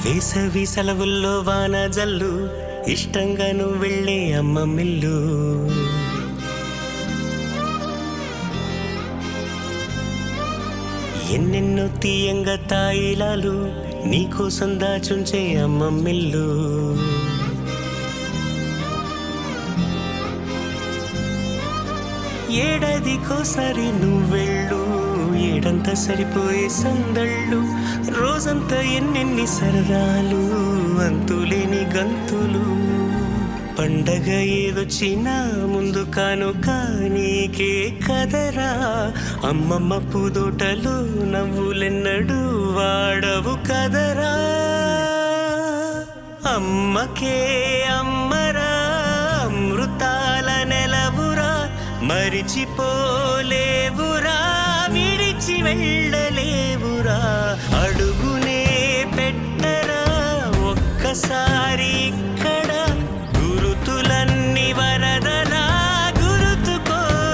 వేసవి సెలవుల్లో వాన జల్లు ఇష్టంగా నువ్వు వెళ్ళే అమ్మ మిల్లు. ఎన్నెన్నో తీయంగా తాయిలాలు నీకోసం దాచుంచే అమ్మ మిల్లు. ఏడాదికోసారి నువ్వెళ్ళు, ఏడంతా సరిపోయే సందళ్ళు, రోజంతా ఎన్నెన్ని సరదాలు, అంతులేని గంతులు. పండగ ఏదొచ్చినా ముందు కానుక నీకే కదరా, అమ్మమ్మ పూదోటలో నవ్వులెన్నడు వాడవు కదరా. అమ్మకే అమ్మరా, అమృతాల నెలవురా, మరిచిపోలేవురా, విడిచి వెళ్ళలేవురా. అడుగునే పెట్టరా ఒక్కసారి ఇక్కడ, గురుతులన్నీ వరదలా గురుతుకొస్తాయిరా.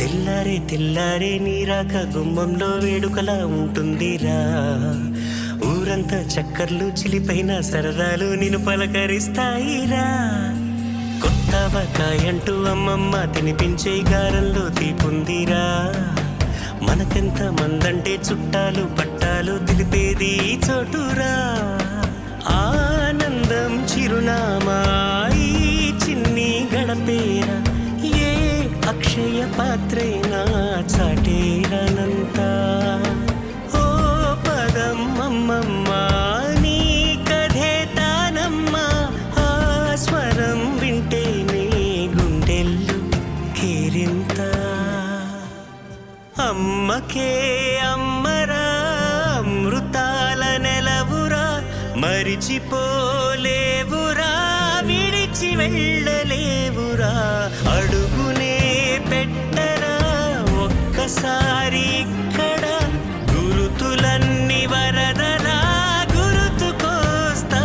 తెల్లారే తెల్లారే నీరాక గుమ్మంలో వేడుకలా ఉంటుందిరా. ఊరంతా చక్కర్లు చిలిపైన సరదాలు నిన్ను పలకరిస్తాయిరా. కొత్తవకాయంటూ అమ్మమ్మ తినిపించే గారంలో తీపుందిరా. మనకెంత మందంటే చుట్టాలు పట్టాలు తెలిపేది చోటురా. ఆనందం చిరునామా ఈ చిన్ని గడపేరా, ఏ అక్షయ పాత్రేనా చాటేరానంత. ఓ పదం అమ్మమ్మ నీ కథే తానమ్మ, ఆ స్వరం వింటే నీ గుండెల్లు కేరింత. అమ్మకే అమ్మరా, అమృతాల నెలవురా, మరిచిపోలేవురా, విడిచి వెళ్ళలేవురా. అడుగునే పెట్టరా ఒక్కసారి ఇక్కడ, గురుతులన్నీ వరదలా గురుతుకొస్తాయిరా.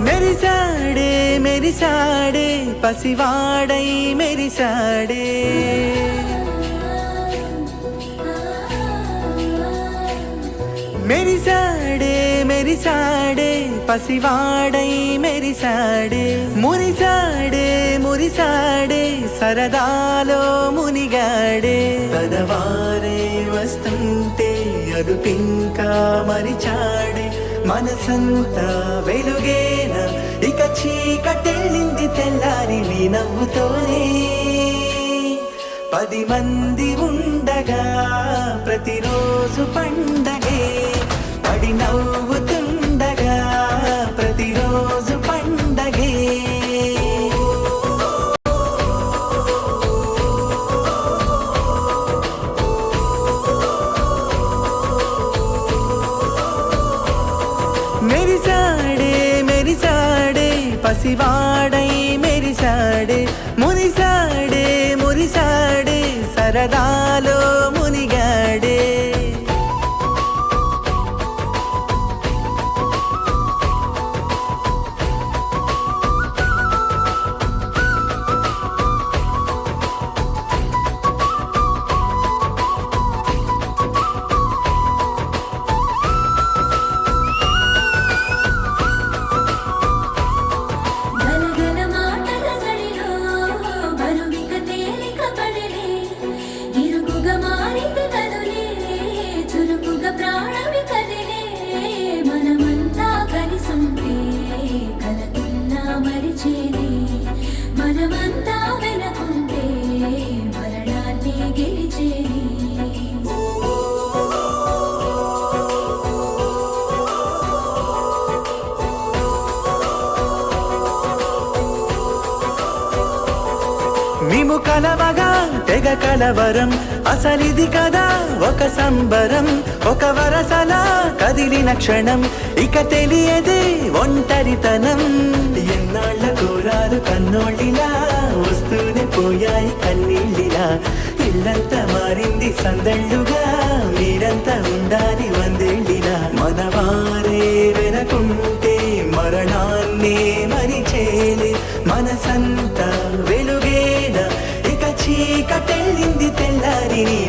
మెరిసాడే మెరిసాడే పసివాడై మెరిసాడే, మెరిసాడే మెరిసాడే పసివాడై మెరిసాడే. మురిసాడే మురిసాడే సరదాలో మునిగాడే, పదవారే వస్తుంటే అదుపింకా మరిచాడే. మనసంతా వెలుగేన ఇక చీకటెళ్ళింది తెల్లారి నీ నవ్వుతోనే. 10 మంది ఉండగా ప్రతిరోజు పండగే, పడి నవ్వుతుండగా ప్రతిరోజు పండగే. మెరిసాడే మెరిసాడే పసివాడై మెరిసాడే, మురిసాడే మురిసాడే సరదాలో మునిగాడే. గమా కలవగా తెగ కలవరం, అసలిది కదా ఒక సంబరం. ఒక వరసలా కదిలిన క్షణం, ఇక తెలియదే ఒంటరితనం. ఎన్నాళ్ళ కోరాలు కన్నోళ్ళిలా, వస్తూనే పోయాయి కన్నీళ్ళిలా. ఇల్లంతా మారింది సందళ్ళుగా, మీరంతా ఉండాలి వందేళ్ళిలా. మనవారే వెనకుంటే మరణాన్నే మరిచేలే, మనసంతా వెలుగేనా ఇక చీకటెళ్ళింది తెల్లారి నీ